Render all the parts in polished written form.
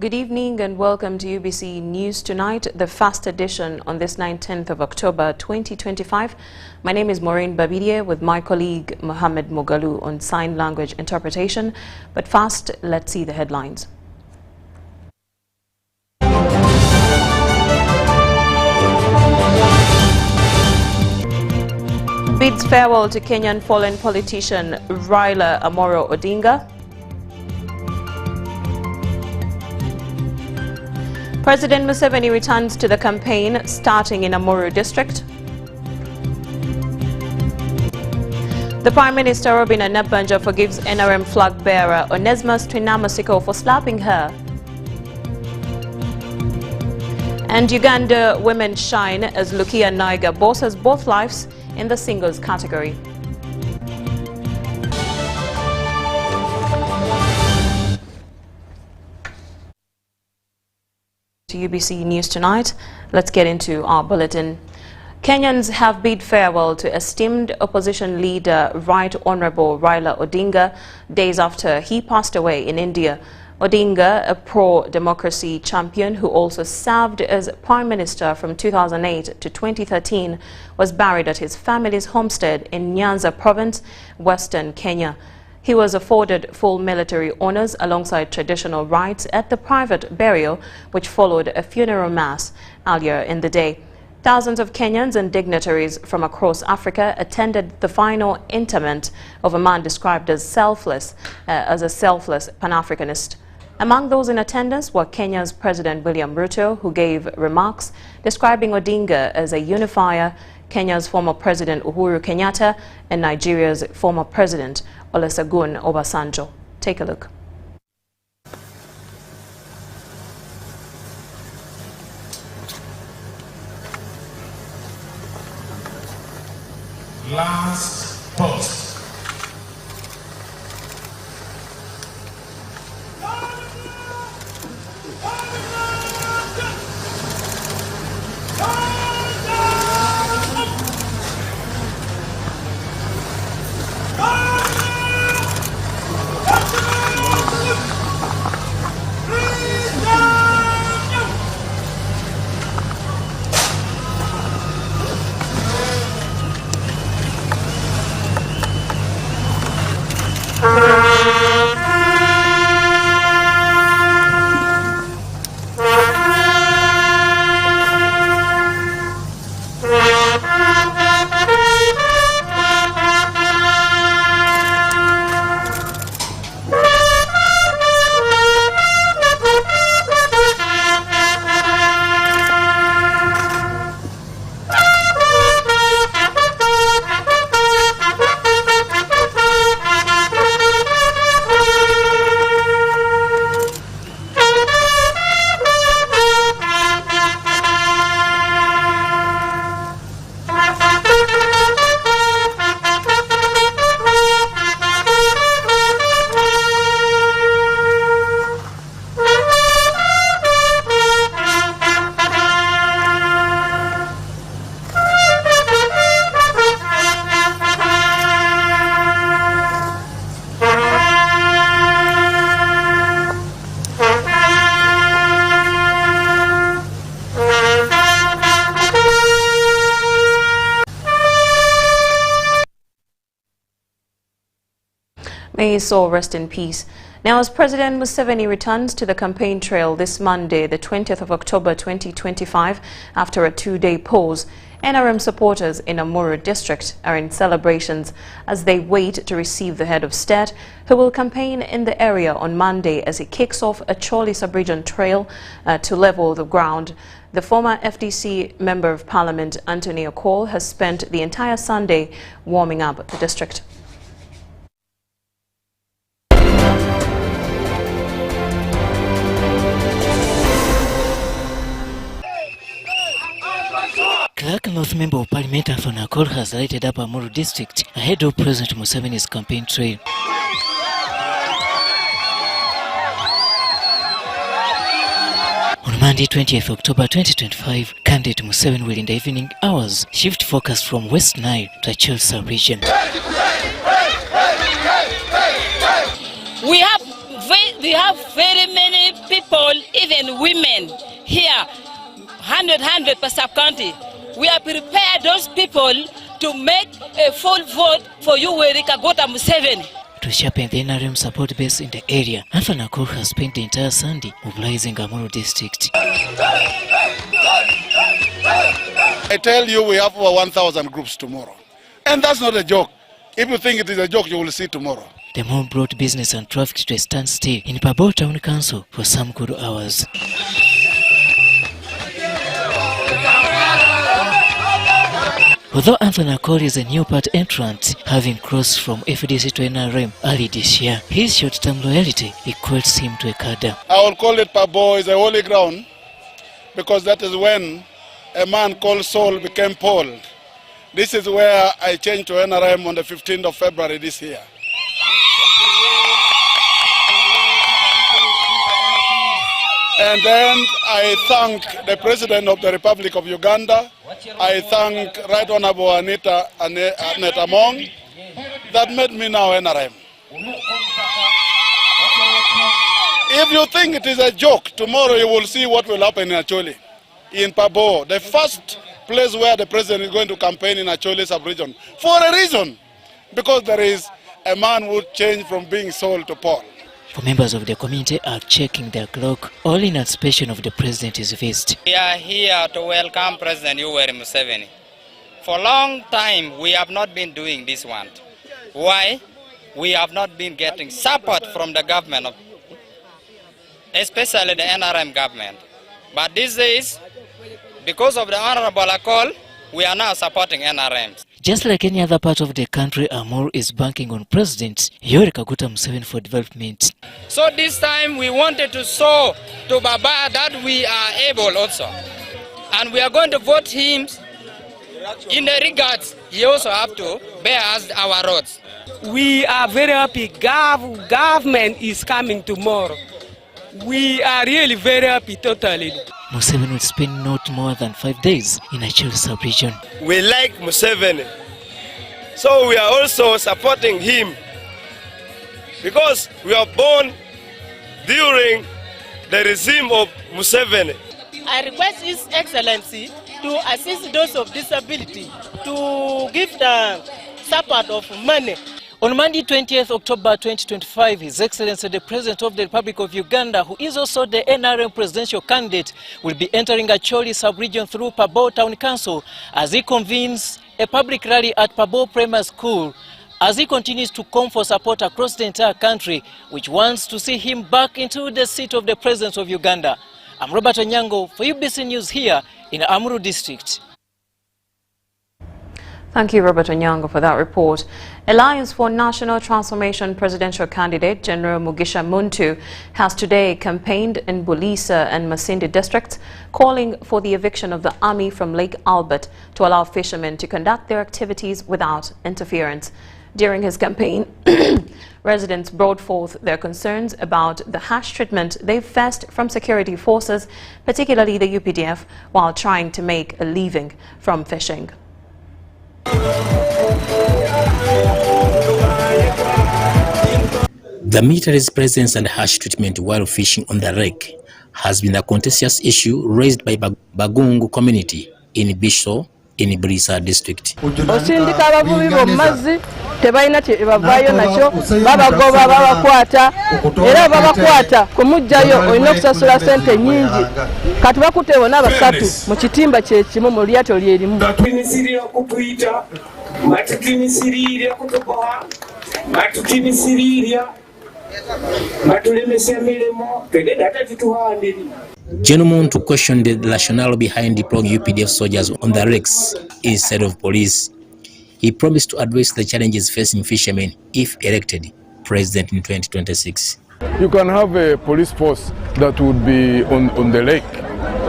Good evening and welcome to UBC News Tonight, the fast edition on this 19th of October 2025. My name is Moureen Babirye with my colleague Mohammed Mogalu on sign language interpretation. But first, let's see the headlines. Bids farewell to Kenyan fallen politician Raila Odinga. President Museveni returns to the campaign, starting in Amuru district. The Prime Minister Robina Nabbanja forgives NRM flag bearer Onesmus Twinamasiko for slapping her. And Uganda women shine as Lukia Naiga bosses both lives in the singles category. To UBC News Tonight, let's get into our bulletin. Kenyans have bid farewell to esteemed opposition leader Right Honourable Raila Odinga days after he passed away in India. Odinga, a pro-democracy champion who also served as Prime Minister from 2008 to 2013, was buried at his family's homestead in Nyanza Province, Western Kenya. He was afforded full military honors alongside traditional rites at the private burial, which followed a funeral mass earlier in the day. Thousands of Kenyans and dignitaries from across Africa attended the final interment of a man described as a selfless Pan-Africanist. Among those in attendance were Kenya's President William Ruto, who gave remarks describing Odinga as a unifier, Kenya's former President Uhuru Kenyatta, and Nigeria's former President Olusegun Obasanjo. Take a look. Last post. May his soul rest in peace. Now, as President Museveni returns to the campaign trail this Monday, the 20th of October 2025, after a two-day pause, NRM supporters in Amuru district are in celebrations as they wait to receive the head of state, who will campaign in the area on Monday as he kicks off a Choli sub-region trail to level the ground. The former FDC Member of Parliament, Anthony Okol, has spent the entire Sunday warming up the district. Clark North Member of Parliament Anthony Okol has lighted up Amuru district ahead of President Museveni's campaign trail. On Monday, 20th October 2025, candidate Museveni will in the evening hours shift focus from West Nile to the Chelsea region. We have very many people even women here, 100 per sub-county. We are prepared those people to make a full vote for Yoweri Kaguta Museveni. To sharpen the NRM support base in the area, Alpha Nakuru has spent the entire Sunday mobilizing Amuru district. I tell you, we have over 1,000 groups tomorrow. And that's not a joke. If you think it is a joke, you will see tomorrow. The mob brought business and traffic to a standstill in Pabo Town Council for some good hours. Although Anthony Akol is a new part entrant, having crossed from FDC to NRM early this year, his short-term loyalty equates him to a cadre. I will call it Pabo is a holy ground because that is when a man called Saul became Paul. This is where I changed to NRM on the 15th of February this year. And then I thank the President of the Republic of Uganda. I thank Right Honorable Anita Among that made me now NRM. If you think it is a joke, tomorrow you will see what will happen in Acholi, in Pabo, the first place where the President is going to campaign in Acholi sub-region, for a reason, because there is a man who changed from being Saul to Paul. For members of the community are checking their clock, all in anticipation of the President's visit. We are here to welcome President Yoweri Museveni. For a long time, we have not been doing this one. Why? We have not been getting support from the government, especially the NRM government. But these days, because of the Honorable Akol, we are now supporting NRMs. Just like any other part of the country, Amur is banking on President Yoweri Kaguta Museveni for development. So this time we wanted to show to Baba that we are able also. And we are going to vote him in the regards he also have to bear us our roads. We are very happy. Government is coming tomorrow. We are really very happy totally. Museveni will spend not more than 5 days in Acholi sub-region. We like Museveni, so we are also supporting him because we are born during the regime of Museveni. I request His Excellency to assist those of disability to give the support of money. On Monday, 20th October 2025, His Excellency the President of the Republic of Uganda, who is also the NRM presidential candidate, will be entering Acholi sub-region through Pabo Town Council as he convenes a public rally at Pabo Primary School as he continues to call for support across the entire country, which wants to see him back into the seat of the President of Uganda. I'm Robert Onyango for UBC News here in Amuru District. Thank you, Robert Onyango, for that report. Alliance for National Transformation presidential candidate General Mugisha Muntu has today campaigned in Bulisa and Masindi districts, calling for the eviction of the army from Lake Albert to allow fishermen to conduct their activities without interference. During his campaign, residents brought forth their concerns about the harsh treatment they've faced from security forces, particularly the UPDF, while trying to make a living from fishing. The military's presence and harsh treatment while fishing on the lake has been a contentious issue raised by Bagungu community in Bisho in Bulisa district. Osindika abavubi bomazzi tebalina kye bavaayo nakyo babagoba babakwata era babakwata kumujjayo olina okusasula ssente nnyingi kati bakutte bonna basatu mu kitimba kye kimu mu lyato lyerimu. Batukimisirira okutuyita batukimisirira okutuboha batukimisirira batulemesa emirimu tegenda ate tutuhandiri. General Muntu questioned the rationale behind deploying UPDF soldiers on the lakes instead of police. He promised to address the challenges facing fishermen if elected president in 2026. You can have a police force that would be on the lake,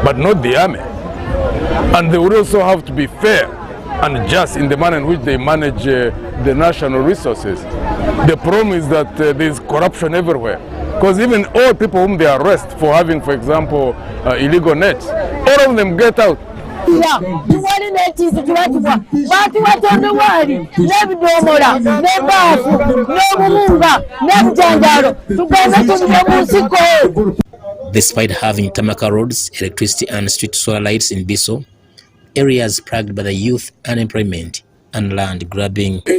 but not the army. And they would also have to be fair and just in the manner in which they manage the national resources. The problem is that there is corruption everywhere. Because even all people whom they arrest for having, for example, illegal nets, all of them get out. Despite having tarmac roads, electricity and street solar lights in Biso, areas plagued by the youth unemployment and land grabbing. From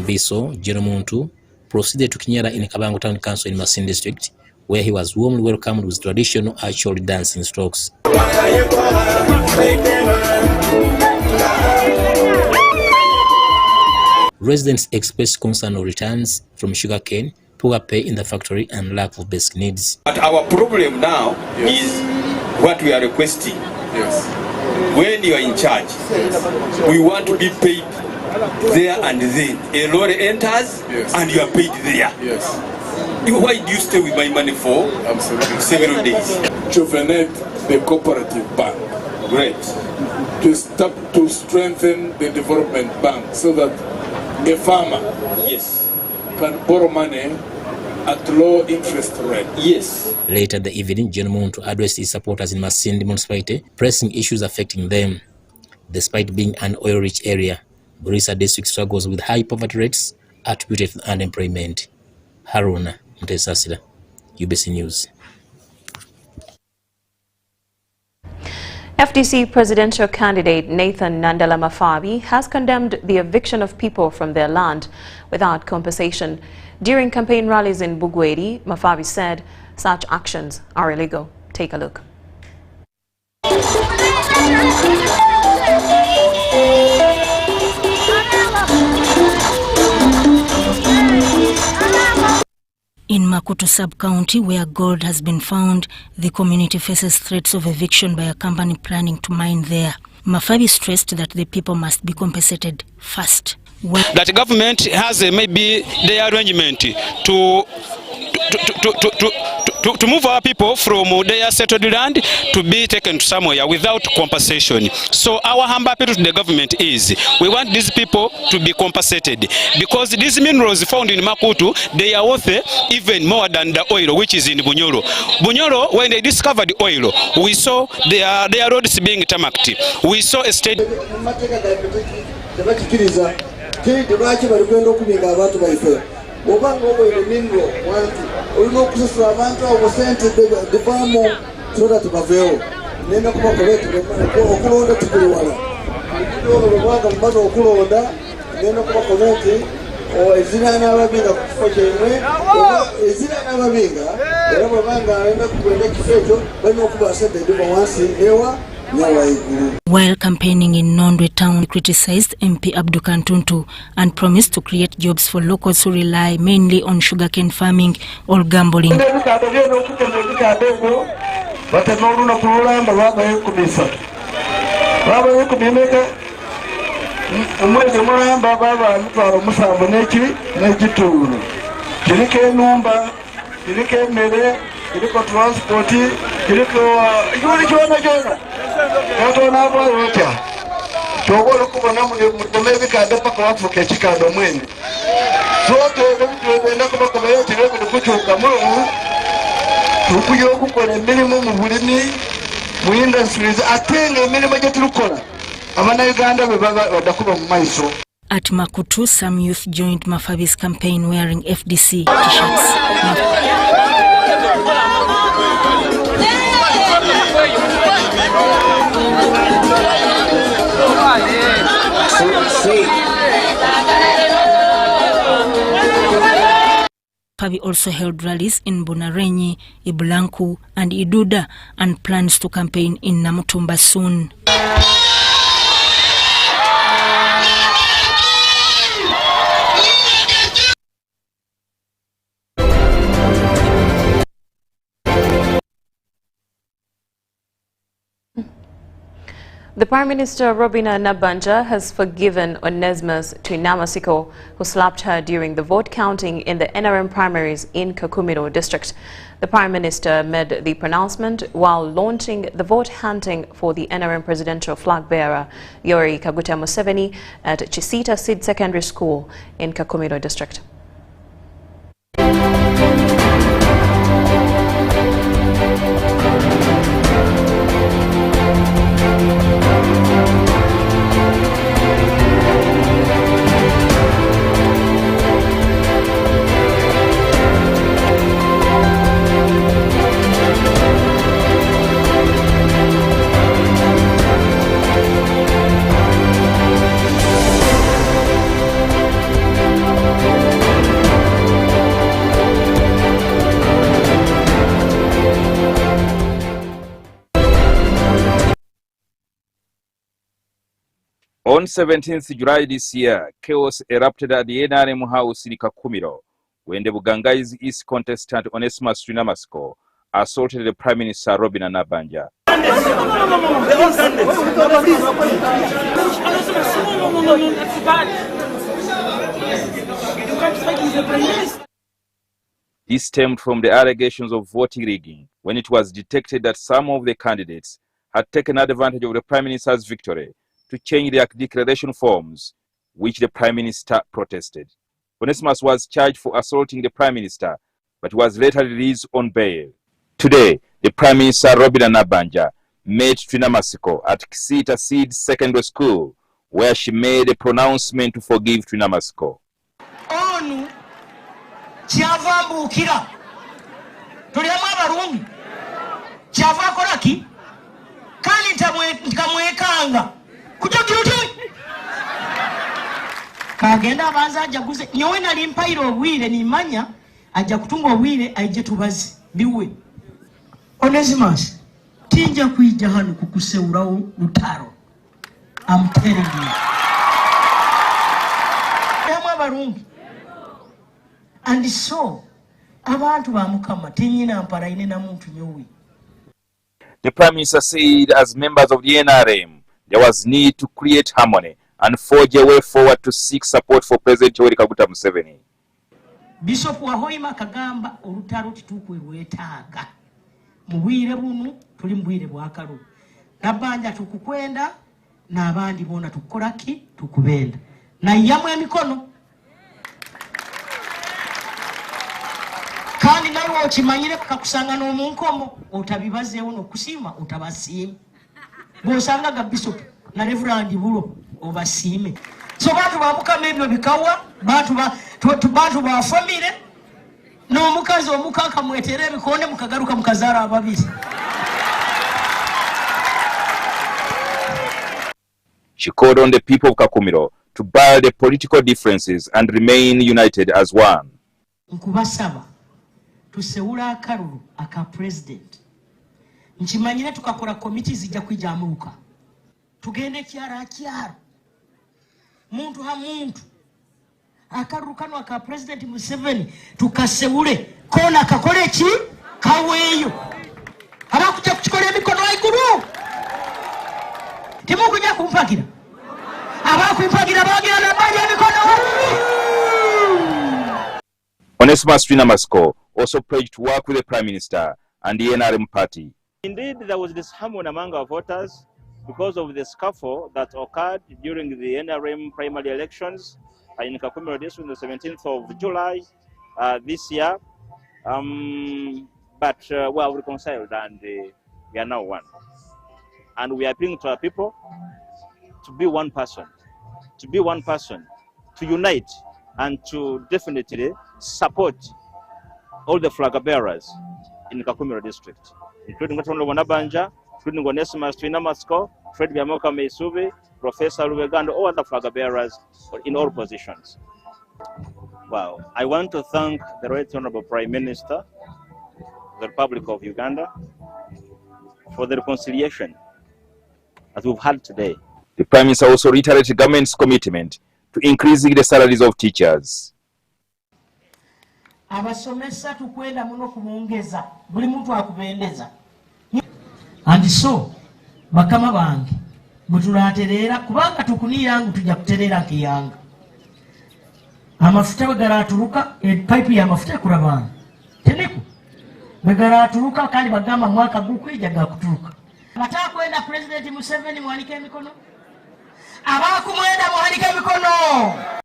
Biso, Jeromuntu proceeded to Kinyara in Kabango Town Council in Masin District, where he was warmly welcomed with traditional actual dancing strokes. Residents expressed concern of returns from sugarcane, poor pay in the factory, and lack of basic needs. But our problem now is what we are requesting. When you are in charge, we want to be paid there and then. A lorry enters and you are paid there. Why do you stay with my money for several days? To venate the cooperative bank. Great. To strengthen the development bank so that a farmer can borrow money at low interest rate. Later the evening, John Muntu addressed his supporters in Masindi municipality, pressing issues affecting them. Despite being an oil-rich area, Burisa district struggles with high poverty rates attributed to unemployment. Haruna Mutesasira, UBC News. FDC presidential candidate Nathan Nandala Mafabi has condemned the eviction of people from their land without compensation. During campaign rallies in Bugwedi, Mafabi said such actions are illegal. Take a look. In Makuto sub-county, where gold has been found, the community faces threats of eviction by a company planning to mine there. Mafabi stressed that the people must be compensated first. That government has maybe their arrangement to move our people from their settled land to be taken to somewhere without compensation. So our humble appeal to the government is, we want these people to be compensated, because these minerals found in Makuto, they are worth even more than the oil which is in Bunyoro. Bunyoro, when they discovered oil, we saw their roads being tarmacked. We saw a state. Obanga obwere mingo wantu olina okusasula abantu abo sente divamo so that baveewo nenda kubakolete okulonda tukuli wala obwanga mumaze okulonda nenda kubakolete ezirana ababinga ku kifo kyemwe ezirana ababinga era bwebanga alina kugenda ekifo ekyo balina okuba sente diva wansi ewa. While campaigning in Nondwe town, he criticized MP Abdu Kantuntu and promised to create jobs for locals who rely mainly on sugarcane farming or gambling. Kiriko transport, kiriko yuri kyona kyona katona bwa yota kyogolo kubona mu bikanda paka wafuka ekikando mwene zote ebintu kubakobayo kireko kukyuka mu tukuyo okukola emirimu mu bulimi mu industries atenga emirimu gye tukola abana Uganda be badakuba mu maiso. At Makutu, some youth joined Mafabi's campaign wearing FDC t-shirts. Mafabi also held rallies in Bunarenyi, Ibulanku and Iduda and plans to campaign in Namutumba soon. The Prime Minister Robina Nabanja has forgiven Onesmus Tuinamasiko, who slapped her during the vote counting in the NRM primaries in Kakumiro district. The Prime Minister made the pronouncement while launching the vote hunting for the NRM presidential flag bearer, Yoweri Kaguta Museveni, at Chisita Sid Secondary School in Kakumiro district. On 17th July this year, chaos erupted at the NRM house in Kakumiro when the Bugangai's East contestant Onesimus Twinamasiko assaulted the Prime Minister Robin Nabanja. This stemmed from the allegations of voting rigging when it was detected that some of the candidates had taken advantage of the Prime Minister's victory to change their declaration forms, which the Prime Minister protested. Onesimus was charged for assaulting the Prime Minister, but was later released on bail. Today, the Prime Minister Robin Nabanja met Twinamasiko at Kisita Seed Secondary School, where she made a pronouncement to forgive Twinamasiko. Onu kyava mbukira tulema abalungi kyava akolaki kandi nkamwekanga kujokiruti kagenda abanza ajaguze nyowe nali mpaira obwire nimanya ajja kutunga obwire aije tubazi biwe Onesimus tinja kuija hano kukuseurawo lutaro. I'm telling you. Ema barungi. And so, abantu bamukama tenyina mpara ine na muntu nyowe. The Prime Minister said as members of the NRM, there was need to create harmony and forge a way forward to seek support for President Yoweri Kaguta Museveni. Bishop Wahoima kagamba olutaro tukwetaaga. Mubwire bunu tuli mbwire bwakalu. Nabanja tukukwenda na abandi bona tukolaki tukubenda. Na yamwe emikono. Kandi nawe okimanyire kakusanga n'omunkomo otabibazeewo n'okusima otabasiime. Bw'osanga ga bishop na reverend bulo obasiime. So bantu bamukama ebyo bikawa bantu ba family n'omukazi omukaka mwetere ebikonde mukagaruka mukazara ababiri. She called on the people of Kakumiro to bear the political differences and remain united as one. Nkubasaba tuseula akarulu aka president. Nchimanyire tukakora committee zijja kwijamuka. Tugende kyara muntu ha muntu. Akarulu kano aka president Museveni tukaseule kona kakole ki kaweyo. Abakuja kuchikola emikono waiguru. Timukuja kumpagira. Abakumpagira bagira na bali emikono waiguru. Onesimus Twinamasiko also pledged to work with the Prime Minister and the NRM party. Indeed, there was disharmony among our voters because of the scuffle that occurred during the NRM primary elections in Kakumiro district on the 17th of July this year. But we are reconciled and we are now one. And we are appealing to our people to be one person, to unite and to definitely support all the flag bearers in Kakumiro district, including Nabanja, including Onesimus Twinamasiko, Fred Byamoka Meisubi, Professor Lubegando, all other flag bearers in all positions. Wow. I want to thank the Right Honorable Prime Minister of the Republic of Uganda for the reconciliation that we've had today. The Prime Minister also reiterated the government's commitment to increasing the salaries of teachers. Abasomesa tukwenda muno kumongeza buli muntu akubendeza. And so bakama bange mutulaterera kubanga tukuniyangu tujja kuterera kiyanga. Amafuta garaturuka pipe ya mafuta kurabana. Teniku garaturuka kandi bagamba mwaka gukwija gakuturuka. Bataka kwenda President Museveni mwanike mikono. Abakumwenda mwanike mikono.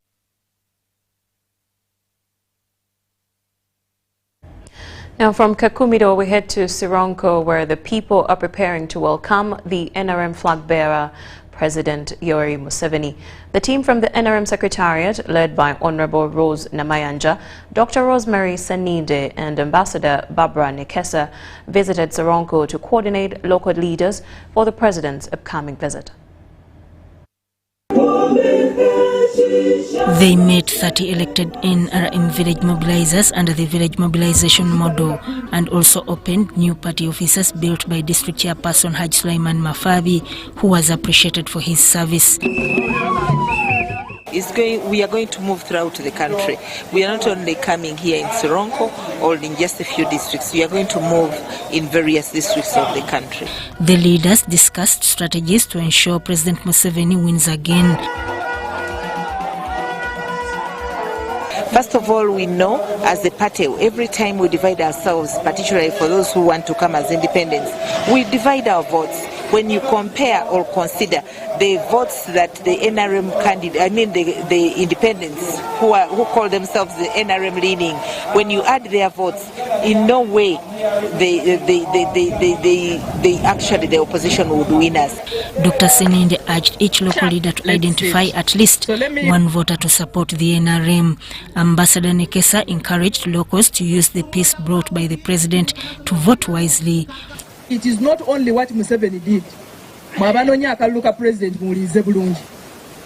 Now from Kakumiro, we head to Sironko, where the people are preparing to welcome the NRM flag bearer, President Yoweri Museveni. The team from the NRM Secretariat, led by Honorable Rose Namayanja, Dr. Rosemary Senide and Ambassador Barbara Nekesa, visited Sironko to coordinate local leaders for the President's upcoming visit. They met 30 elected NRM village mobilizers under the village mobilization model and also opened new party offices built by district chairperson Haj Sulaiman Mafabi, who was appreciated for his service. We are going to move throughout the country. We are not only coming here in Sironko or in just a few districts. We are going to move in various districts of the country. The leaders discussed strategies to ensure President Museveni wins again. First of all, we know as a party, every time we divide ourselves, particularly for those who want to come as independents, we divide our votes. When you compare or consider the votes that the NRM candidate, the independents who call themselves the NRM leaning, when you add their votes, in no way actually the opposition would win us. Dr. Senende urged each local leader to identify at least one voter to support the NRM. Ambassador Nekesa encouraged locals to use the peace brought by the president to vote wisely. It is not only what Museveni did.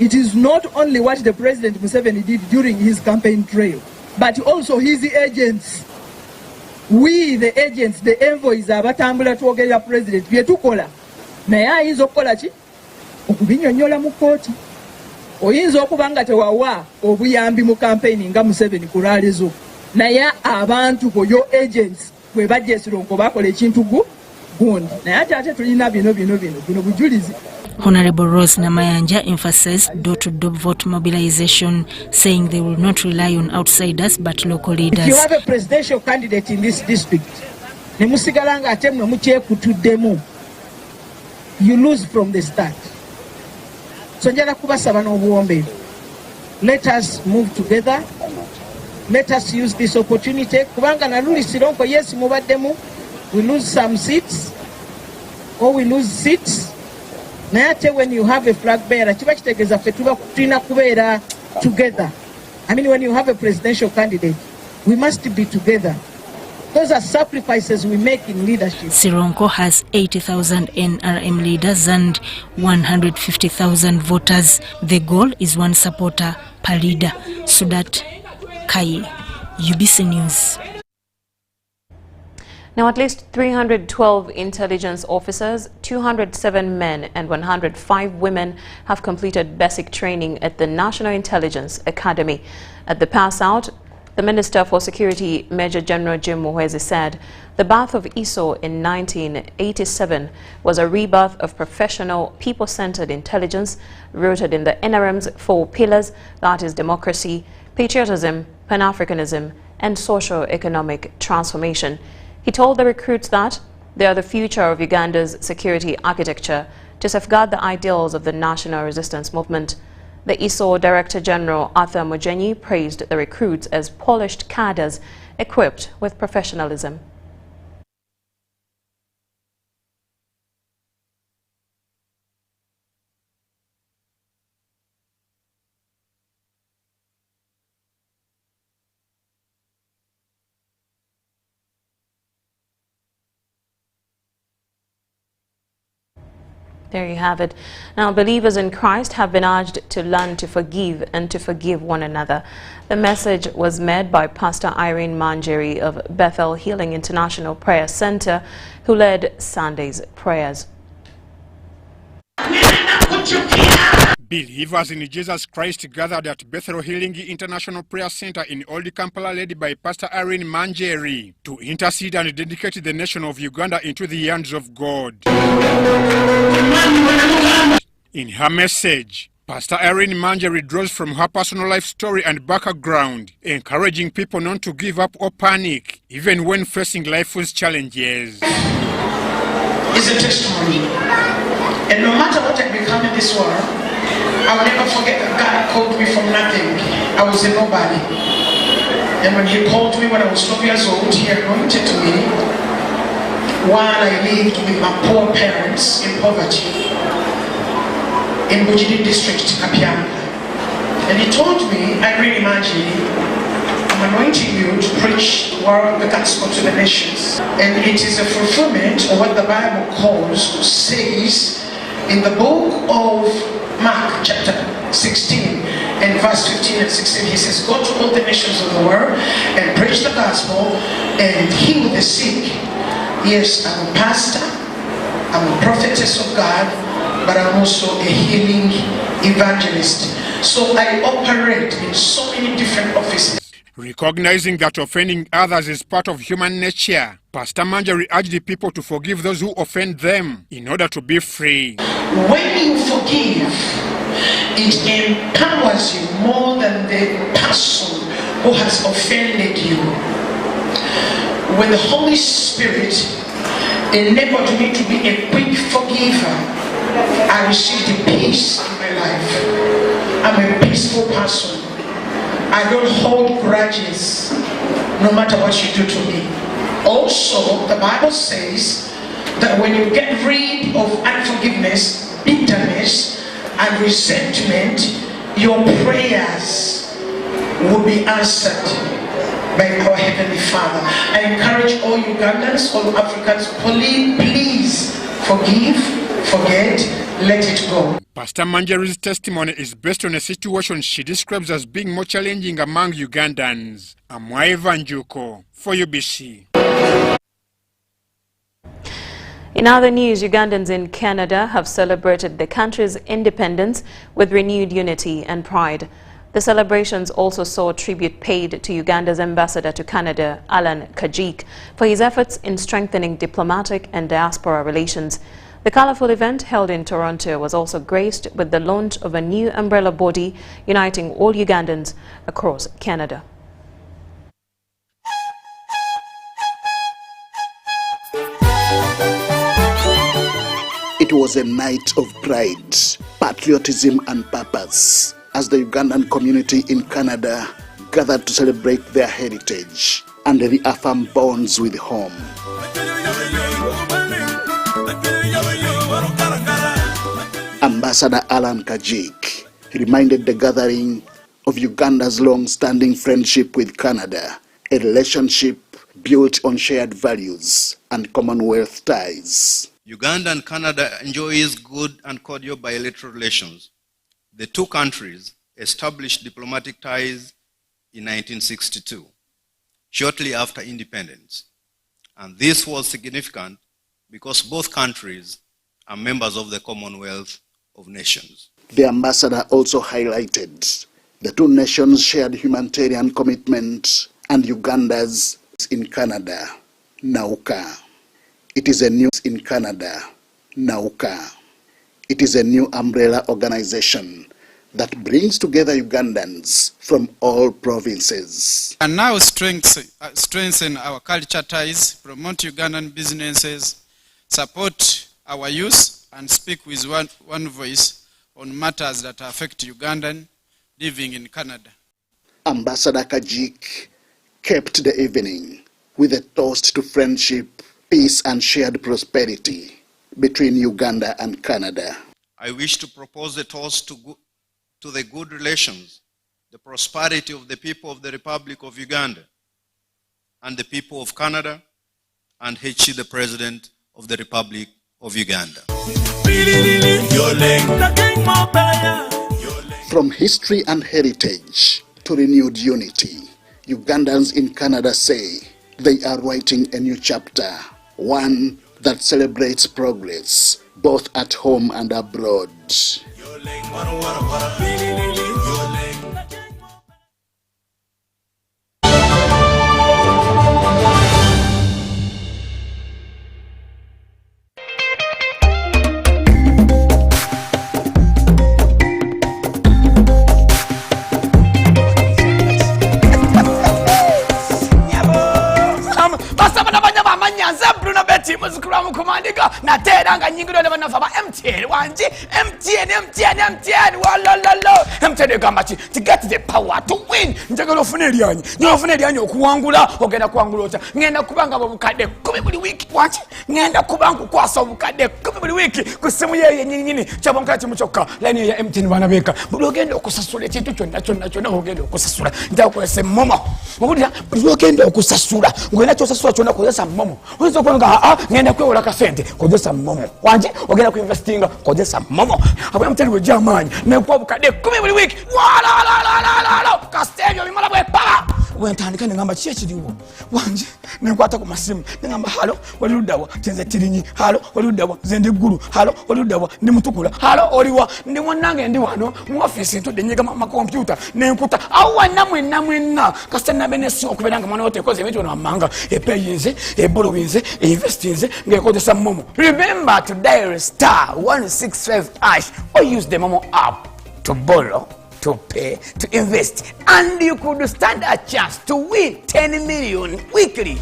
It is not only what the President Museveni did during his campaign trail, but also his agents. We, the agents, the envoys, abatambula twogera president byetukola naye ayinza okukola ki okubinyonyola mu kooti. Oyinza okuba nga tewawa obuyambi mu campaign nga Museveni kulalezo naye abantu boyo agents bwe bajja Sironko bakola ekintu Honorable Rose Namayanja emphasized door-to-door vote mobilization, saying they will not rely on outsiders but local leaders. If you have a presidential candidate in this district, you lose from the start. So let us move together. Let us use this opportunity. Yes, we lose some seats or we lose seats. When you have a flag bearer, together. I mean, when you have a presidential candidate, we must be together. Those are sacrifices we make in leadership. Sironko has 80,000 NRM leaders and 150,000 voters. The goal is one supporter per leader. Sudat Kai, UBC News. Now, at least 312 intelligence officers, 207 men and 105 women have completed basic training at the National Intelligence Academy. At the pass-out, the Minister for Security, Major General Jim Muhwezi, said the birth of ISO in 1987 was a rebirth of professional, people-centered intelligence rooted in the NRM's 4 pillars, that is democracy, patriotism, Pan-Africanism, and socio-economic transformation. He told the recruits that they are the future of Uganda's security architecture to safeguard the ideals of the national resistance movement. The ISO Director General Arthur Mugenyi praised the recruits as polished cadres equipped with professionalism. There you have it. Now, believers in Christ have been urged to learn to forgive and to forgive one another. The message was made by Pastor Irene Manjeri of Bethel Healing International Prayer Center, who led Sunday's prayers. Believers in Jesus Christ gathered at Bethel Healing International Prayer Center in Old Kampala, led by Pastor Irene Manjeri, to intercede and dedicate the nation of Uganda into the hands of God. In her message, Pastor Irene Manjeri draws from her personal life story and background, encouraging people not to give up or panic, even when facing life's challenges. It's a testimony. And no matter what I become in this world, I will never forget that God called me from nothing. I was a nobody. And when he called me when I was 12 years old, he anointed me while I lived with my poor parents in poverty in Bujidi district, Kapianga. And he told me, I really imagine, I'm anointing you to preach the gospel to the nations. And it is a fulfillment of what the Bible says In the book of Mark, chapter 16, and verse 15 and 16, he says, go to all the nations of the world and preach the gospel and heal the sick. Yes, I'm a pastor, I'm a prophetess of God, but I'm also a healing evangelist. So I operate in so many different offices. Recognizing that offending others is part of human nature, Pastor Manjari urged the people to forgive those who offend them in order to be free. When you forgive, it empowers you more than the person who has offended you. When the Holy Spirit enabled me to be a quick forgiver, I received peace in my life. I'm a peaceful person. I don't hold grudges no matter what you do to me. Also, the Bible says that when you get rid of unforgiveness, bitterness, and resentment, your prayers will be answered by our Heavenly Father. I encourage all Ugandans, all Africans, please forgive, forget, let it go. Pastor Manjari's testimony is based on a situation she describes as being more challenging among Ugandans. I'm Njuko for UBC. In other news, Ugandans in Canada have celebrated the country's independence with renewed unity and pride. The celebrations also saw tribute paid to Uganda's ambassador to Canada, Alan Kajik, for his efforts in strengthening diplomatic and diaspora relations. The colourful event held in Toronto was also graced with the launch of a new umbrella body uniting all Ugandans across Canada. It was a night of pride, patriotism and purpose as the Ugandan community in Canada gathered to celebrate their heritage and reaffirm bonds with home. Ambassador Alan Kajik reminded the gathering of Uganda's long-standing friendship with Canada, a relationship built on shared values and Commonwealth ties. Uganda and Canada enjoys good and cordial bilateral relations. The two countries established diplomatic ties in 1962, shortly after independence. And this was significant because both countries are members of the Commonwealth of Nations. The ambassador also highlighted the two nations' shared humanitarian commitment and Uganda's in Canada, Nauka. It is a new in Canada, Nauka. It is a new umbrella organization that brings together Ugandans from all provinces. And now strengthen our culture ties, promote Ugandan businesses, support our youth, and speak with one voice on matters that affect Ugandan living in Canada. Ambassador Kajik kept the evening with a toast to friendship, peace and shared prosperity between Uganda and Canada. I wish to propose a toast to the good relations, the prosperity of the people of the Republic of Uganda and the people of Canada, and H.C. the President of the Republic of Uganda. From history and heritage to renewed unity, Ugandans in Canada say they are writing a new chapter, one that celebrates progress both at home and abroad. Muzikuramu kumandiga na teranga nyingiro ne banafa ba MTN wanji MTN walalo MTN gamachi to get the power to win njagalo funeli yanyi nyo funeli yanyi okuwangula ogenda kuwangula ota ngenda kubanga bukade 10 buli wiki wanji ngenda kubangu kwasa bukade 10 buli wiki kusimu yeye nyinyi chabonka chimuchoka line ya MTN banabeka bulogenda okusasula ekintu kyonna ogenda okusasula ndakwese momo obulya bulogenda okusasula ngenda kyosasula kyonna kozesa momo ozo kwanga ngenda kwewola kafe sente kozesa momo wanje ogenda ku investinga kozesa momo abula mutali we jamani ne kwa bukade 10 buli week wala kastenyo bimala bwe pa wentandika ngamba kyekiriwo wanje ne kwata ku masimu ngamba halo walirudawa tenze tirinyi halo walirudawa zende guru halo walirudawa ndi mutukula halo oliwa ndi mwanange ndi wano mu office ntode nyega ma computer ne nkuta awa namwe kasitena benesi okuberanga mwana wote koze bitu na manga epeyinze ebolowinze investinze ngekozesa momo. Remember to dial star 165# or use the momo app to borrow, to pay, to invest, and you could stand a chance to win 10 million weekly.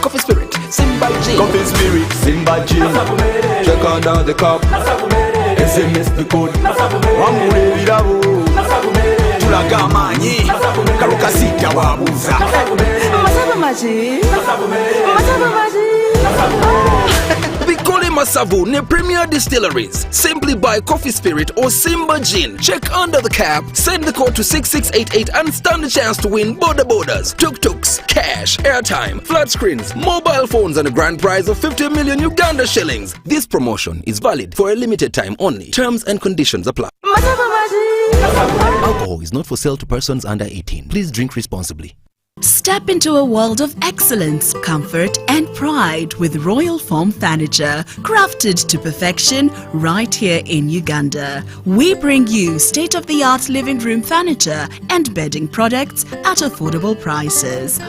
Coffee Spirit, Simba G. Coffee Spirit, Simba G. Check out the cup. SMS the code. Wamure virabo. Tulaga manyi. Karuka sita wabuza. Masaba maji. Masaba maji. Bikole Masavu ne Premier Distilleries. Simply buy Coffee Spirit or Simba Gin. Check under the cap, send the code to 6688 and stand a chance to win borders, tuk-tuks, cash, airtime, flat screens, mobile phones and a grand prize of 50 million Uganda shillings. This promotion is valid for a limited time only. Terms and conditions apply. Alcohol is not for sale to persons under 18. Please drink responsibly. Step into a world of excellence, comfort and pride with Royal Foam Furniture, crafted to perfection right here in Uganda. We bring you state-of-the-art living room furniture and bedding products at affordable prices.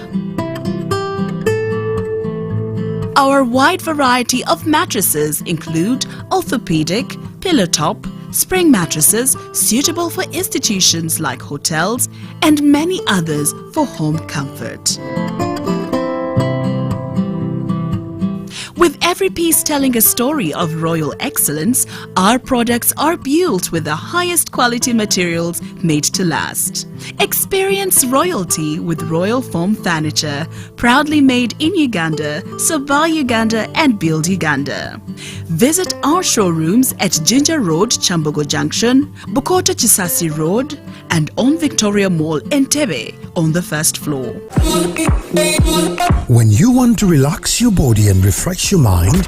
Our wide variety of mattresses include orthopedic, pillow top, spring mattresses suitable for institutions like hotels and many others for home comfort. With every piece telling a story of royal excellence, our products are built with the highest quality materials made to last. Experience royalty with Royal Foam Furniture, proudly made in Uganda, so buy Uganda and build Uganda. Visit our showrooms at Ginger Road, Chambogo Junction, Bukoto Chisasi Road, and on Victoria Mall, Entebbe, on the first floor. When you want to relax your body and refresh your mind,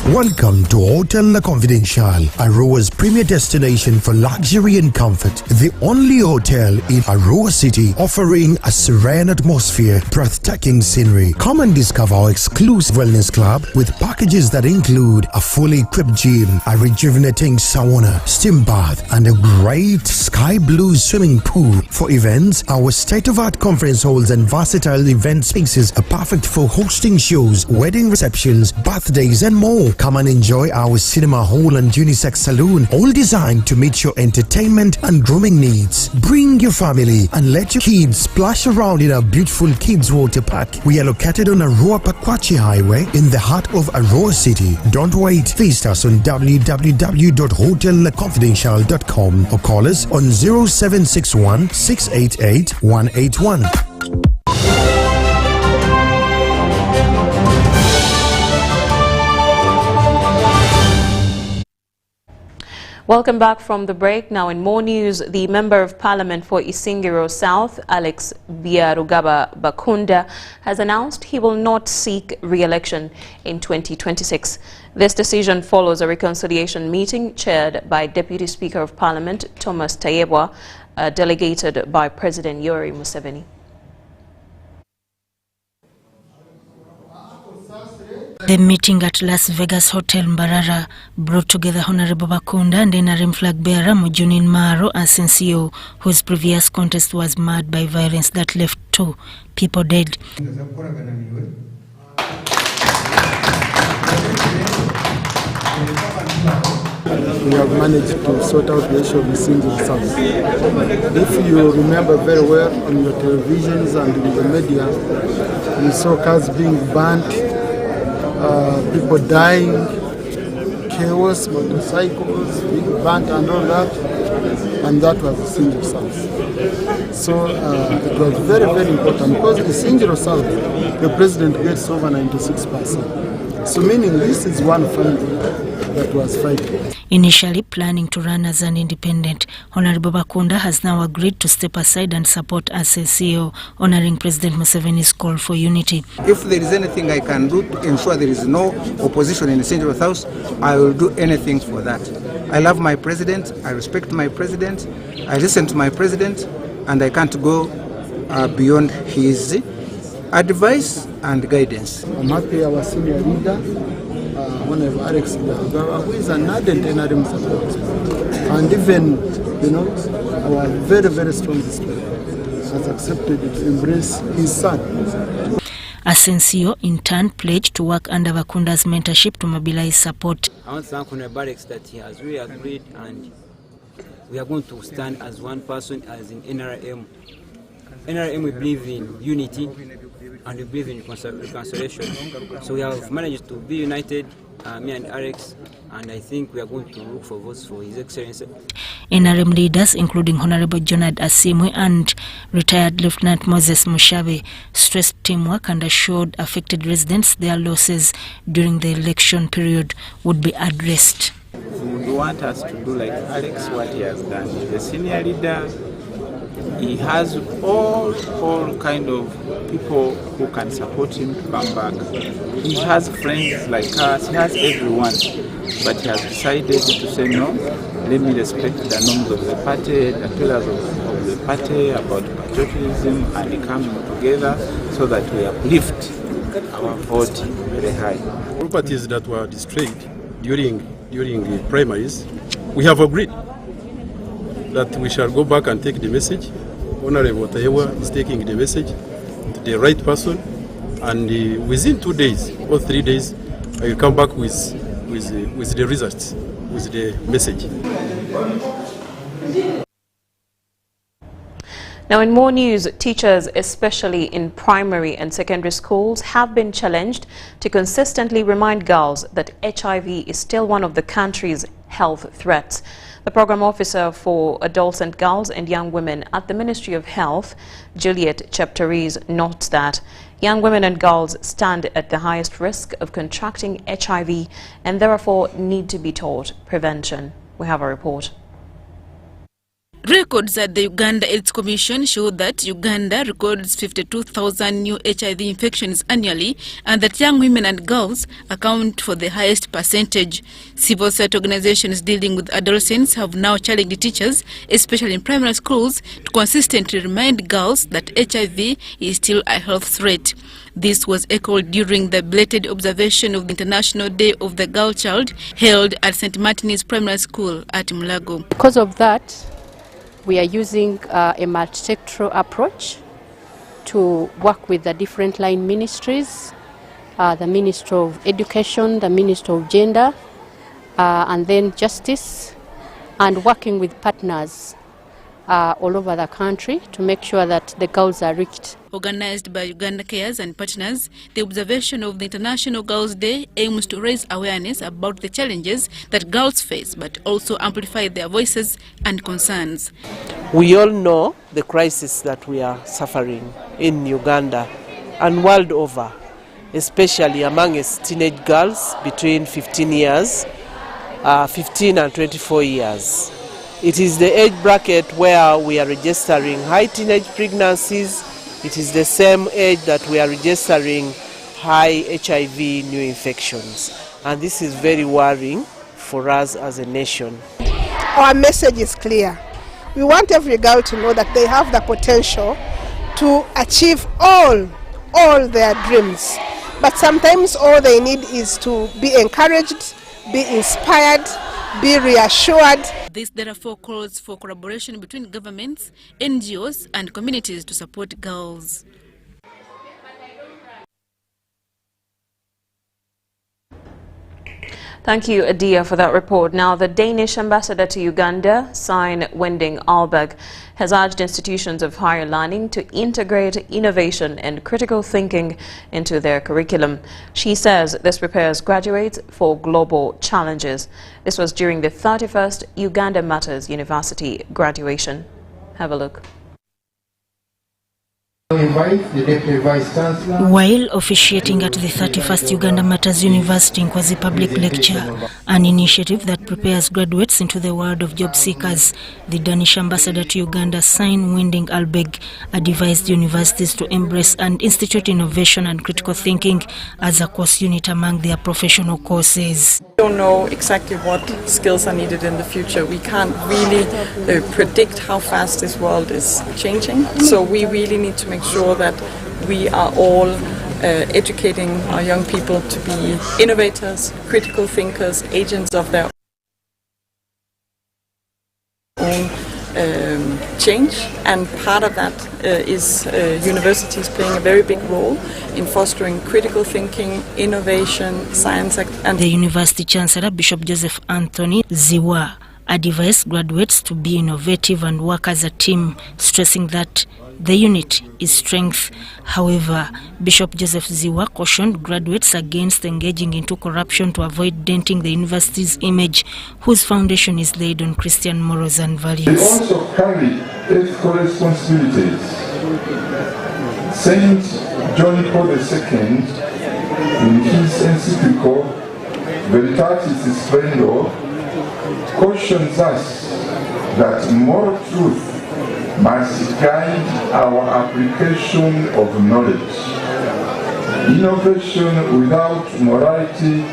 welcome to Hotel La Confidential, Aroa's premier destination for luxury and comfort. The only hotel in Aroa City offering a serene atmosphere, breathtaking scenery. Come and discover our exclusive wellness club with packages that include a fully equipped gym, a rejuvenating sauna, steam bath, and a great sky blue swimming pool. For events, our state-of-art conference halls and versatile event spaces are perfect for hosting shows, wedding receptions, birthdays, and more. Come and enjoy our cinema hall and unisex saloon, all designed to meet your entertainment and grooming needs. Bring your family and let your kids splash around in our beautiful kids water park. We are located on Aroa Pakwachi Highway in the heart of Aroa City. Don't wait. Visit us on www.hotelconfidential.com or call us on 0761 688 181. Welcome back from the break. Now in more news, the Member of Parliament for Isingiro South, Alex Byarugaba Bakunda, has announced he will not seek re-election in 2026. This decision follows a reconciliation meeting chaired by Deputy Speaker of Parliament Thomas Tayebwa, delegated by President Yoweri Museveni. The meeting at Las Vegas Hotel Mbarara brought together Honorable Bakunda and interim flag bearer Mujunin Maro Asensio, whose previous contest was marred by violence that left 2 people dead. We have managed to sort out the issue of Isingiro South. If you remember very well on your televisions and in the media, you saw cars being burnt, people dying, chaos, motorcycles being burnt and all that, and that was Isingiro South. So it was very, very important because Isingiro South, the president gets over 96%. So meaning this is one family that was fighting. Initially planning to run as an independent, Honorable Bakunda has now agreed to step aside and support as a CEO, honoring President Museveni's call for unity. If there is anything I can do to ensure there is no opposition in the Isingiro South, I will do anything for that. I love my president, I respect my president, I listen to my president, and I can't go beyond his advice and guidance. I'm happy our senior leader, Honorable Alex, who is an ardent NRM supporter, and even, our very, very strong spirit has accepted to embrace his son. Asensio in turn pledged to work under Bakunda's mentorship to mobilize support. I want to thank Honorable Alex that he has really agreed, and we are going to stand as one person, as in NRM. NRM, we believe in unity and we believe in reconciliation. So we have managed to be united, me and Alex, and I think we are going to look for votes for His Excellency. NRM leaders, including Honorable Jonad Asimwe and retired Lieutenant Moses Mushabe, stressed teamwork and assured affected residents their losses during the election period would be addressed. We want us to do like Alex, what he has done. He's a senior leader. He has all kind of people who can support him to come back. He has friends like us, he has everyone, but he has decided to say no, let me respect the norms of the party, the pillars of the party about patriotism and coming together so that we uplift our vote very high. Properties that were destroyed during the primaries, we have agreed that we shall go back and take the message. Honorable Tayewa is taking the message to the right person, and within 2 days or 3 days, I will come back with the results, with the message. Now, in more news, teachers, especially in primary and secondary schools, have been challenged to consistently remind girls that HIV is still one of the country's health threats. The program officer for adults and girls and young women at the Ministry of Health, Juliet Chapteriz, notes that young women and girls stand at the highest risk of contracting HIV and therefore need to be taught prevention. We have a report. Records at the Uganda AIDS Commission show that Uganda records 52,000 new HIV infections annually and that young women and girls account for the highest percentage. Civil society organizations dealing with adolescents have now challenged teachers, especially in primary schools, to consistently remind girls that HIV is still a health threat. This was echoed during the belated observation of the International Day of the Girl Child held at St. Martin's Primary School at Mulago. Because of that, we are using a multi-sectoral approach to work with the different line ministries, the Ministry of Education, the Ministry of Gender, and then Justice, and working with partners all over the country to make sure that the girls are reached. Organized by Uganda Cares and partners, the observation of the International Girls' Day aims to raise awareness about the challenges that girls face, but also amplify their voices and concerns. We all know the crisis that we are suffering in Uganda and world over, especially among teenage girls between 15 and 24 years. It is the age bracket where we are registering high teenage pregnancies. It is the same age that we are registering high HIV new infections. And this is very worrying for us as a nation. Our message is clear. We want every girl to know that they have the potential to achieve all their dreams. But sometimes all they need is to be encouraged, be inspired, be reassured. This therefore calls for collaboration between governments, NGOs and communities to support girls. Thank you, Adia, for that report. Now, the Danish ambassador to Uganda, Svein Wending Alberg, has urged institutions of higher learning to integrate innovation and critical thinking into their curriculum. She says this prepares graduates for global challenges. This was during the 31st Uganda Matters University graduation. Have a look. While officiating at the 31st Uganda Matters University Nkwazi Public Lecture, an initiative that prepares graduates into the world of job seekers, the Danish ambassador to Uganda, Sein Winding Albeg, advised universities to embrace and institute innovation and critical thinking as a course unit among their professional courses. We don't know exactly what skills are needed in the future. We can't really predict how fast this world is changing, so we really need to make sure that we are all educating our young people to be innovators, critical thinkers, agents of their own change, and part of that is universities playing a very big role in fostering critical thinking, innovation, science. And the University Chancellor, Bishop Joseph Anthony Ziwa, advised graduates to be innovative and work as a team, stressing that the unit is strength. However, Bishop Joseph Ziwa cautioned graduates against engaging into corruption to avoid denting the university's image, whose foundation is laid on Christian morals and values. They also carry ethical responsibilities. Saint John Paul II, in his encyclical Veritatis Splendor, cautions us that moral truth must guide our application of knowledge. Innovation without morality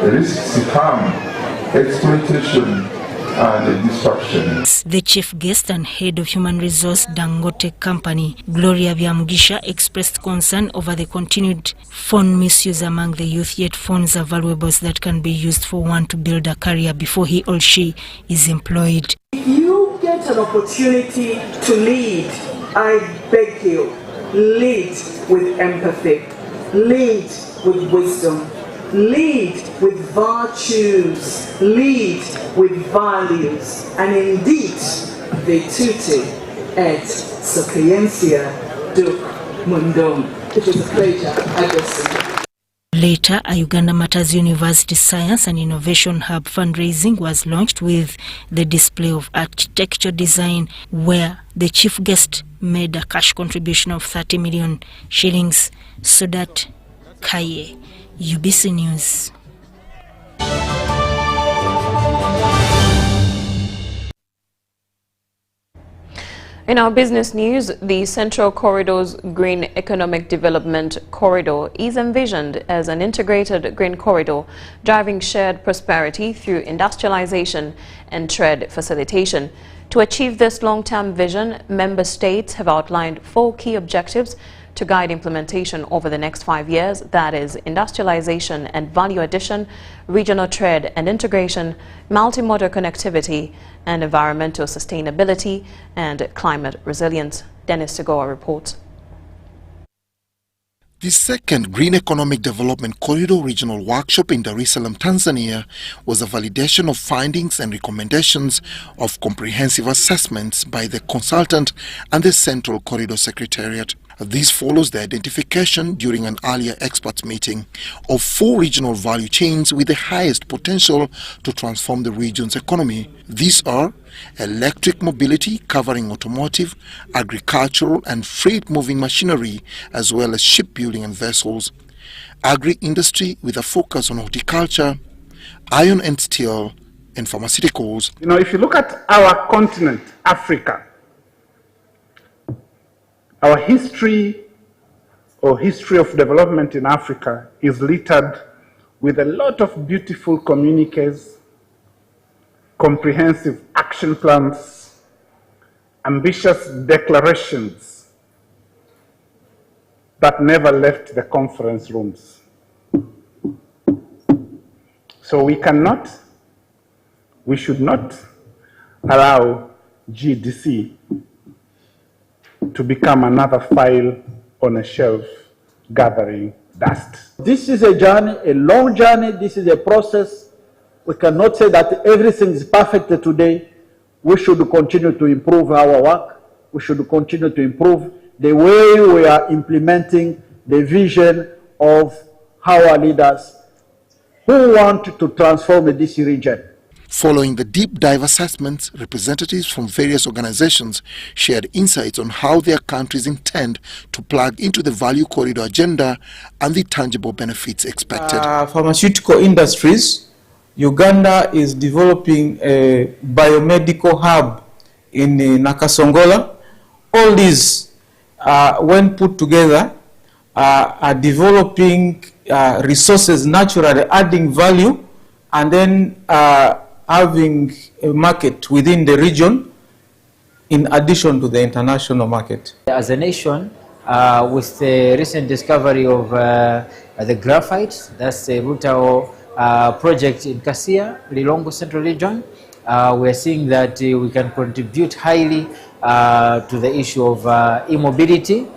risks harm, exploitation, and destruction. The chief guest and head of human resource Dangote Company, Gloria Byamgisha, expressed concern over the continued phone misuse among the youth, yet phones are valuables that can be used for one to build a career before he or she is employed. If you get an opportunity to lead, I beg you, lead with empathy, lead with wisdom, lead with virtues, lead with values, and indeed, virtute et sapientia duc mundum. It was a pleasure addressing you. Later, a Uganda Matters University Science and Innovation Hub fundraising was launched with the display of architecture design, where the chief guest made a cash contribution of 30 million shillings. Sodat Kaye, UBC News. In our business news, the Central Corridor's Green Economic Development Corridor is envisioned as an integrated green corridor driving shared prosperity through industrialization and trade facilitation. To achieve this long-term vision, member states have outlined 4 key objectives to guide implementation over the next 5 years, that is industrialization and value addition, regional trade and integration, multimodal connectivity, and environmental sustainability and climate resilience. Dennis Segoa reports. The second Green Economic Development Corridor Regional Workshop in Dar es Salaam, Tanzania was a validation of findings and recommendations of comprehensive assessments by the consultant and the Central Corridor Secretariat. This follows the identification during an earlier experts meeting of 4 regional value chains with the highest potential to transform the region's economy. These are electric mobility covering automotive, agricultural and freight-moving machinery, as well as shipbuilding and vessels, agri-industry with a focus on horticulture, iron and steel, and pharmaceuticals. You know, if you look at our continent, Africa, our history of development in Africa is littered with a lot of beautiful communiques, comprehensive action plans, ambitious declarations that never left the conference rooms. So we should not allow GDC to become another file on a shelf gathering dust. This is a journey, a long journey. This is a process. We cannot say that everything is perfect today. We should continue to improve our work. We should continue to improve the way we are implementing the vision of our leaders who want to transform this region. Following the deep dive assessments, representatives from various organizations shared insights on how their countries intend to plug into the value corridor agenda and the tangible benefits expected. Pharmaceutical industries, Uganda is developing a biomedical hub in Nakasongola. All these, when put together, are developing resources naturally, adding value, and then having a market within the region in addition to the international market. As a nation, with the recent discovery of the graphite, that's the Rutao project in Kasia, Lilongo Central Region, we're seeing that we can contribute highly to the issue of e-mobility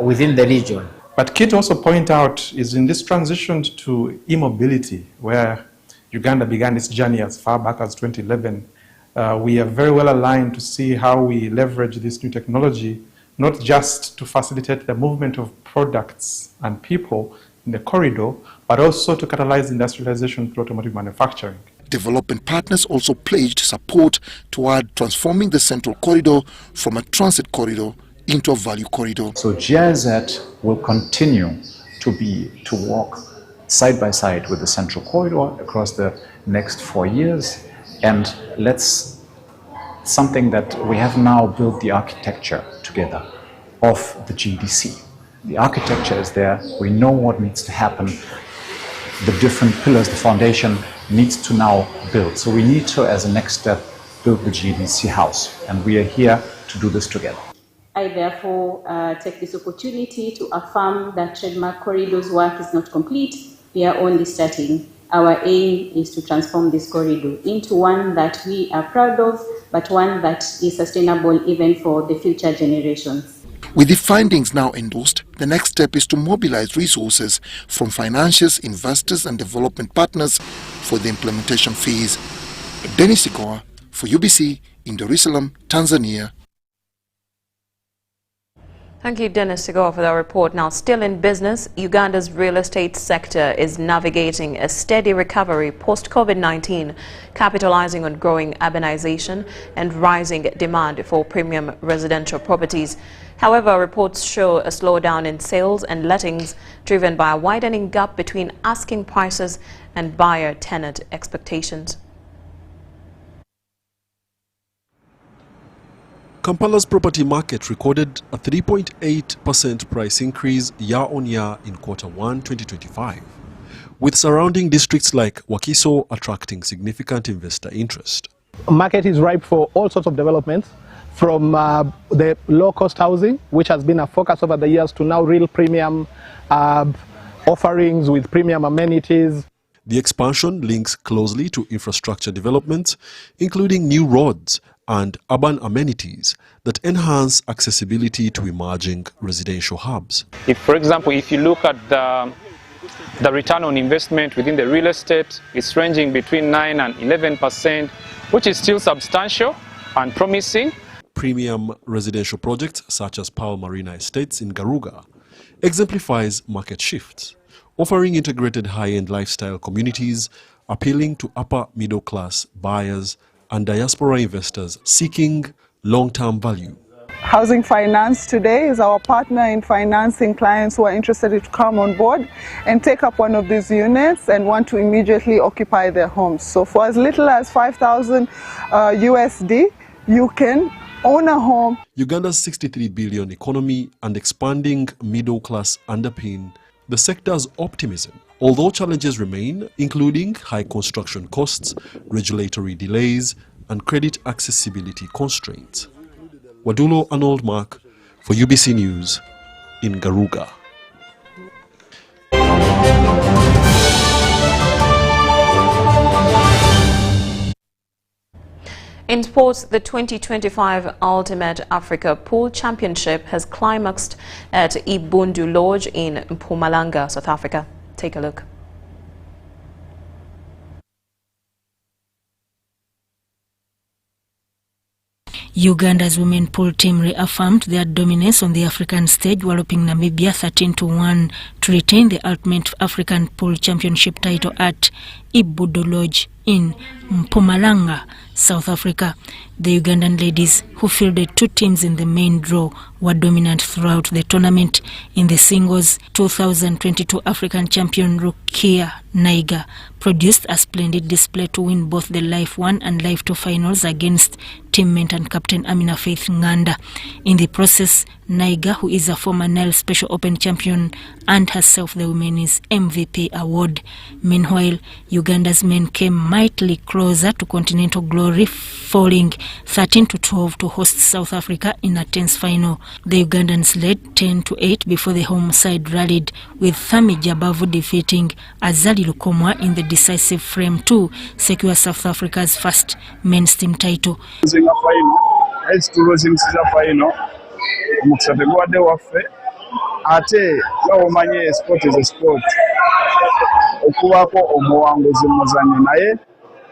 within the region. But key to also point out is in this transition to e-mobility, where Uganda began its journey as far back as 2011, we are very well aligned to see how we leverage this new technology, not just to facilitate the movement of products and people in the corridor, but also to catalyze industrialization through automotive manufacturing. Development partners also pledged support toward transforming the central corridor from a transit corridor into a value corridor. So GIZ will continue to walk side by side with the central corridor across the next 4 years, and something that we have now built the architecture together of the GDC. The architecture is there, we know what needs to happen, the different pillars, the foundation needs to now build. So we need to, as a next step, build the GDC house, and we are here to do this together. I therefore take this opportunity to affirm that Trademark Corridor's work is not complete. We are only starting. Our aim is to transform this corridor into one that we are proud of, but one that is sustainable even for the future generations. With the findings now endorsed, the next step is to mobilize resources from financiers, investors and development partners for the implementation phase. Dennis Sikoa for UBC in Dar es Salaam, Tanzania. Thank you, Dennis Sigoa, for that report. Now, still in business, Uganda's real estate sector is navigating a steady recovery post-COVID-19, capitalizing on growing urbanization and rising demand for premium residential properties. However, reports show a slowdown in sales and lettings, driven by a widening gap between asking prices and buyer-tenant expectations. Kampala's property market recorded a 3.8% price increase year-on-year in Q1 2025, with surrounding districts like Wakiso attracting significant investor interest. The market is ripe for all sorts of developments, from the low-cost housing, which has been a focus over the years, to now real premium offerings with premium amenities. The expansion links closely to infrastructure development, including new roads and urban amenities that enhance accessibility to emerging residential hubs. For example, if you look at the return on investment within the real estate, it's ranging between 9 and 11%, which is still substantial and promising. Premium residential projects such as Pearl Marina Estates in Garuga exemplifies market shifts, offering integrated high-end lifestyle communities appealing to upper middle-class buyers and diaspora investors seeking long-term value. Housing Finance today is our partner in financing clients who are interested to come on board and take up one of these units and want to immediately occupy their homes. So for as little as 5,000 USD, you can own a home. Uganda's 63 billion economy and expanding middle class underpin the sector's optimism, although challenges remain, including high construction costs, regulatory delays, and credit accessibility constraints. Wadulo Arnold Mark for UBC News in Garuga. In sports, the 2025 Ultimate Africa Pool Championship has climaxed at Ibundu Lodge in Mpumalanga, South Africa. Take a look. Uganda's women pool team reaffirmed their dominance on the African stage, walloping Namibia 13-1 to retain the Ultimate African Pool Championship title at Ibundu Lodge in in Mpumalanga, South Africa. The Ugandan ladies, who fielded 2 teams in the main draw, were dominant throughout the tournament. In the singles, 2022 African champion Rukia Naiga produced a splendid display to win both the Life 1 and Life 2 finals against teammate and captain Amina Faith Nganda. In the process, Naiga, who is a former Nile Special Open champion, earned herself the Women's MVP award. Meanwhile, Uganda's men came mightily closer to continental glory, falling 13-12 to host South Africa in a tense final. The Ugandans led 10-8 before the home side rallied, with Thami Jabavu defeating Azali Lukomwa in the decisive frame to secure South Africa's first men's team title. Ate bawomanye sport is a sport okuwako omuwanguzi muzanyo naye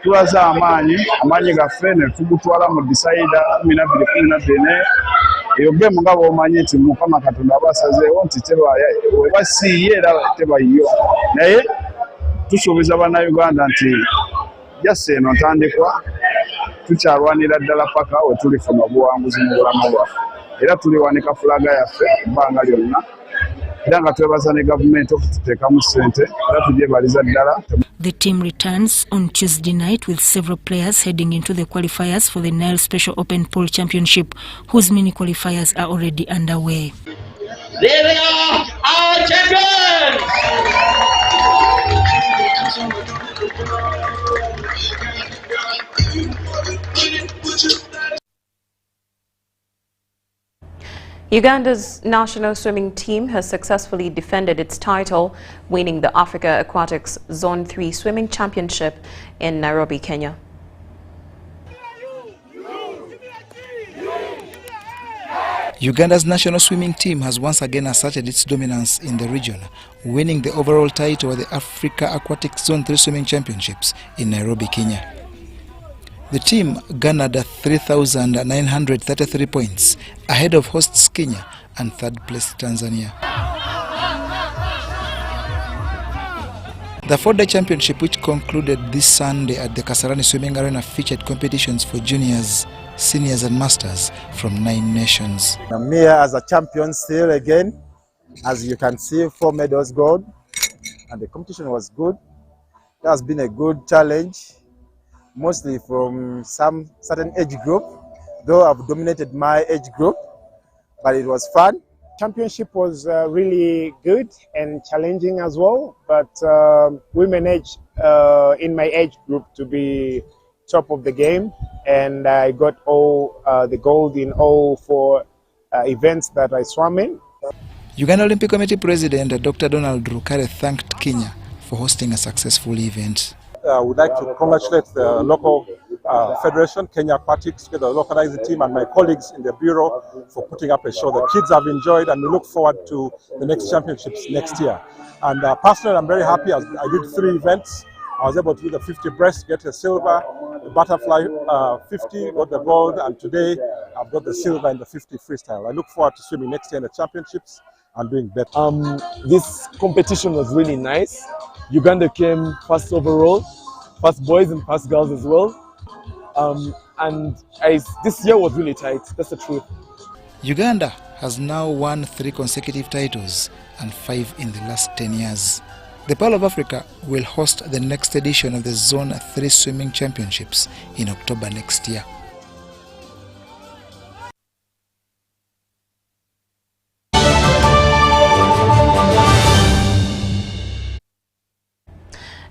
tuwaza amaanyi gaffe ne tugutwala mu decider 12-14 eyo game nga bawomanye nti Mukama Katonda abasazeewo nti webasiiye era tebayiyo naye tusuubiza bannayuganda nti jase eno ntandikwa tukyalwanira ddala paka we tulifuna obuwanguzi mu bulamu bwaffe era tuliwanika fulaga yaffe ebbanga lyonna era nga twebaza ne gavumenti okututeekamu ssente era tugyebaliza ddala. The team returns on Tuesday night with several players heading into the qualifiers for the Nile Special Open Pool Championship, whose mini qualifiers are already underway. There they are, our champions! Uganda's national swimming team has successfully defended its title, winning the Africa Aquatics Zone 3 Swimming Championship in Nairobi, Kenya. Uganda's national swimming team has once again asserted its dominance in the region, winning the overall title of the Africa Aquatics Zone 3 Swimming Championships in Nairobi, Kenya. The team garnered 3,933 points, ahead of hosts Kenya and third place Tanzania. The 4-day championship, which concluded this Sunday at the Kasarani Swimming Arena, featured competitions for juniors, seniors and masters from 9 nations. I'm here as a champion still again. As you can see, 4 medals gold, and the competition was good. It has been a good challenge, mostly from some certain age group, though I've dominated my age group, but it was fun. Championship was really good and challenging as well, but we managed in my age group to be top of the game, and I got all the gold in all 4 events that I swam in. Uganda Olympic Committee President Dr. Donald Rukare thanked Kenya for hosting a successful event. I would like to congratulate the local federation, Kenya Aquatics, the localizing team, and my colleagues in the bureau for putting up a show. The kids have enjoyed, and we look forward to the next championships next year. And personally, I'm very happy. I did 3 events. I was able to do the 50 breast, get a silver, the butterfly 50, got the gold, and today I've got the silver in the 50 freestyle. I look forward to swimming next year in the championships and doing better. This competition was really nice. Uganda came first overall, first boys and first girls as well. This year was really tight, that's the truth. Uganda has now won 3 consecutive titles and 5 in the last 10 years. The Pearl of Africa will host the next edition of the Zone 3 Swimming Championships in October next year.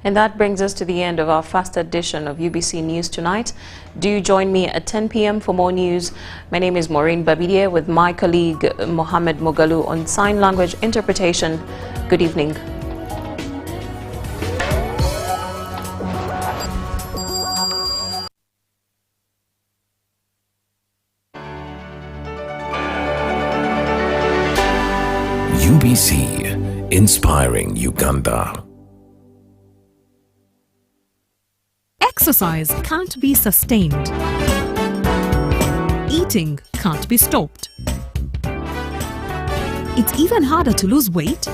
And that brings us to the end of our first edition of UBC News Tonight. Do join me at 10 p.m. for more news. My name is Moureen Babirye with my colleague Mohammed Mogalu on sign language interpretation. Good evening. UBC, inspiring Uganda. Exercise can't be sustained. Eating can't be stopped. It's even harder to lose weight